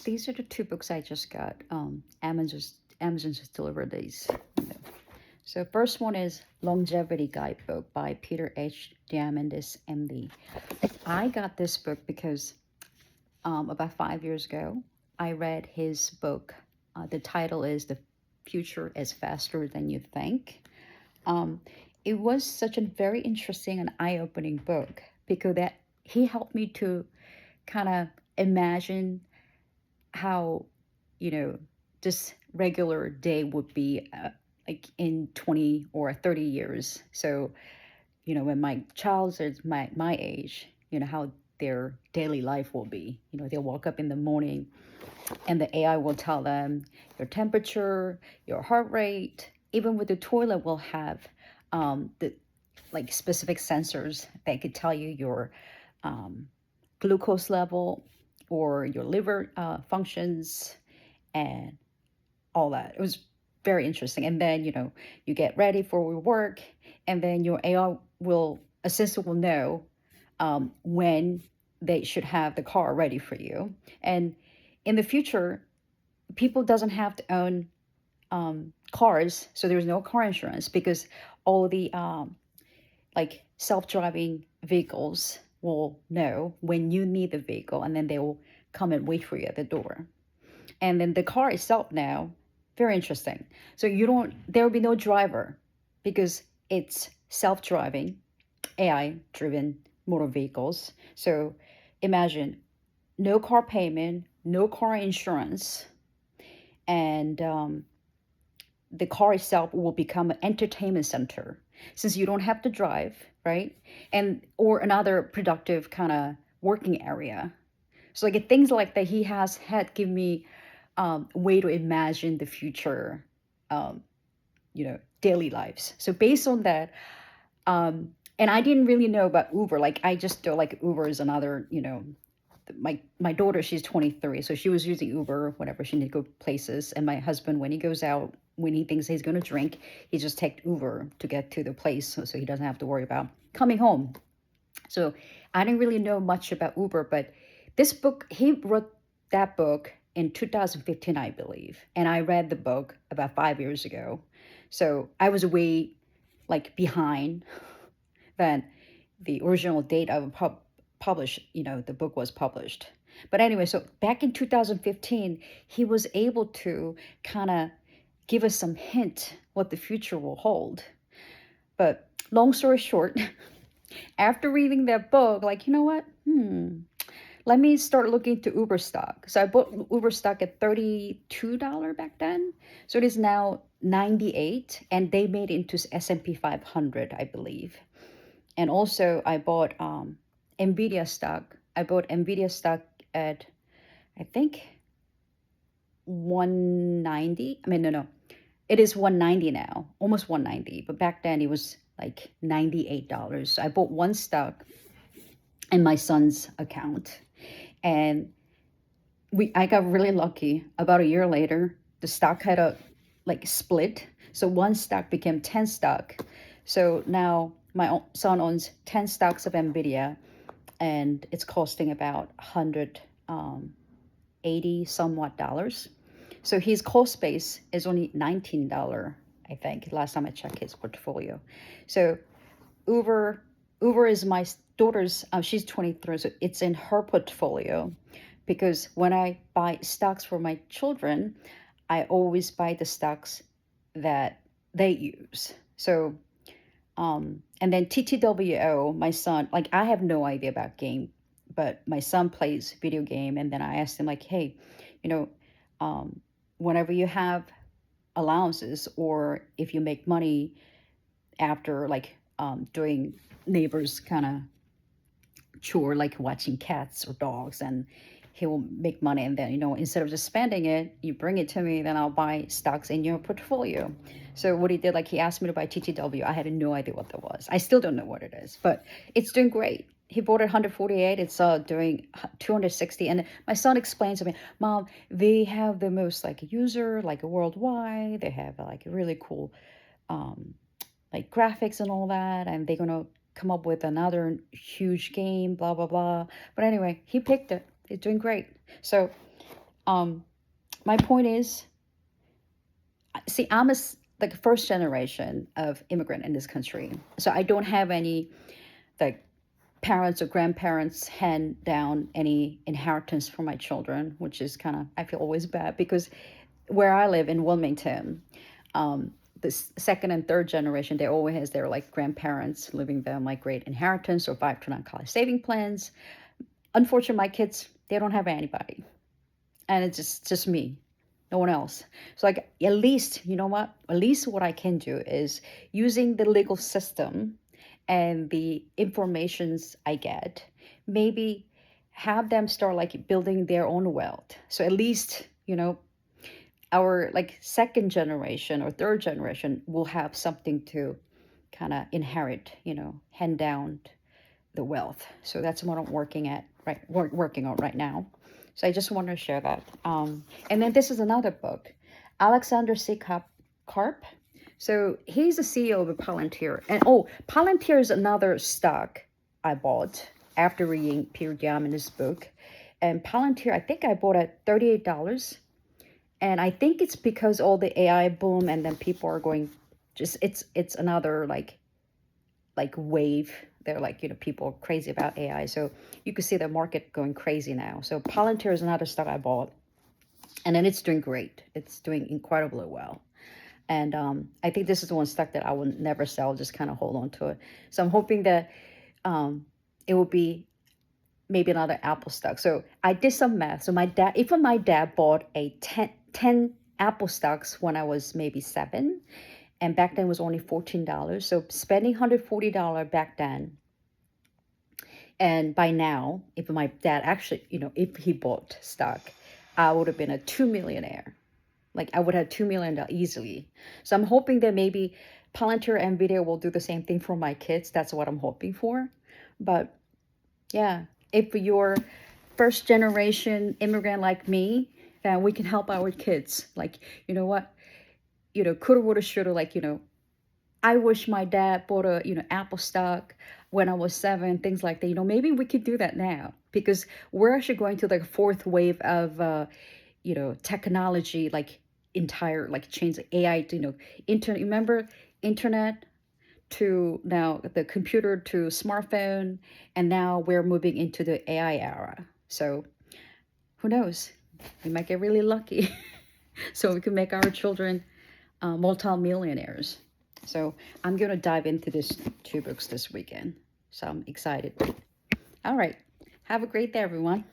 these are the two books I just got. Amazon just delivered these. So first one is Longevity Guidebook by Peter H. Diamandis, MD. I got this book because about 5 years ago, I read his book. The title is The Future is Faster Than You Think. Um, it was such a very interesting and eye-opening book because that he helped me to kind of imagine how, you know, this regular day would be like in 20 or 30 years. So, when my child is my age, how their daily life will be. They'll wake up in the morning and the AI will tell them your temperature, your heart rate, even with the toilet will have the like specific sensors that could tell you your um, glucose level or your liver functions and all that. It was very interesting. And then, you get ready for your work, and then your AI assistant will know when they should have the car ready for you. And in the future, people doesn't have to own cars, so there's no car insurance because all the like self-driving vehicles will know when you need the vehicle, and then they will come and wait for you at the door. And then the car itself now, very interesting. So there will be no driver because it's self-driving, AI-driven motor vehicles. So imagine no car payment, no car insurance, and the car itself will become an entertainment center since you don't have to drive, right? And or another productive kind of working area. So like things like that, he has had given me way to imagine the future, um, daily lives. So based on that, and I didn't really know about Uber. Like I just feel like Uber is another, my daughter, she's 23, so she was using Uber whenever she needed to go places. And my husband, when he goes out, when he thinks he's going to drink, he just takes Uber to get to the place, so he doesn't have to worry about coming home. So I didn't really know much about Uber, but this book, he wrote that book in 2015, I believe. And I read the book about 5 years ago. So I was way like behind than the original date of published, the book was published. But anyway, so back in 2015, he was able to kind of give us some hint what the future will hold. But long story short, after reading that book, like, you know what? Let me start looking into Uber stock. So I bought Uber stock at $32 back then. So it is now 98, and they made it into S&P 500, I believe. And also I bought Nvidia stock. I bought Nvidia stock at, I think, 190. I mean, no. It is 190 now, almost 190. But back then it was like $98. So I bought one stock in my son's account. And I got really lucky. About a year later, the stock had a like split. So one stock became 10 stock. So now my son owns 10 stocks of Nvidia, and it's costing about 180 somewhat dollars. So his cost base is only $19, I think, last time I checked his portfolio. So Uber is my daughter's, she's 23, so it's in her portfolio, because when I buy stocks for my children, I always buy the stocks that they use. So, and then TTWO, my son, like I have no idea about game, but my son plays video game. And then I asked him like, hey, whenever you have allowances or if you make money after like doing neighbors kind of chore like watching cats or dogs, and he will make money, and then instead of just spending it, you bring it to me, then I'll buy stocks in your portfolio. So what he did, like he asked me to buy TTW. I had no idea what that was. I still don't know what it is, but it's doing great. He bought it 148. It's doing 260. And my son explains to me, Mom, they have the most like user like worldwide. They have like really cool like graphics and all that, and they're gonna come up with another huge game, blah blah blah. But anyway, he picked it. It's doing great. So My point is, see, I'm like first generation of immigrant in this country, so I don't have any like parents or grandparents hand down any inheritance for my children, which is kind of, I feel always bad because where I live in Wilmington, the second and third generation, they always has their like grandparents leaving them like great inheritance or 529 college saving plans. Unfortunately, my kids, they don't have anybody, and it's just me, no one else. So like at least, you know what, at least what I can do is using the legal system and the informations I get, maybe have them start like building their own wealth. So at least, our like second generation or third generation will have something to kind of inherit, hand down the wealth. So that's what I'm working on right now. So I just want to share that. And then this is another book, Alexander C. Karp. So he's the CEO of Palantir. And Palantir is another stock I bought after reading Peter Diamandis' book. And Palantir, I think I bought at $38. And I think it's because all the AI boom, and then people are going, just it's another like wave. They're like, people are crazy about AI. So you can see the market going crazy now. So Palantir is another stock I bought. And then it's doing great. It's doing incredibly well. And I think this is the one stock that I will never sell, just kind of hold on to it. So I'm hoping that it will be maybe another Apple stock. So I did some math. So even my dad bought a 10 Apple stocks when I was maybe 7. And back then it was only $14. So spending $140 back then. And by now, if my dad actually, if he bought stock, I would have been a 2 millionaire. Like I would have $2 million easily. So I'm hoping that maybe Palantir and Nvidia will do the same thing for my kids. That's what I'm hoping for. But yeah, if you're first generation immigrant like me, then we can help our kids. Like, you know what? Coulda, woulda, shoulda, like, I wish my dad bought a, Apple stock when I was 7, things like that. Maybe we could do that now because we're actually going to the fourth wave of, technology, like entire, like change the AI, internet, remember internet to now the computer to smartphone, and now we're moving into the AI era. So who knows? We might get really lucky. So we can make our children multi-millionaires. So I'm going to dive into these 2 books this weekend. So I'm excited. All right. Have a great day, everyone.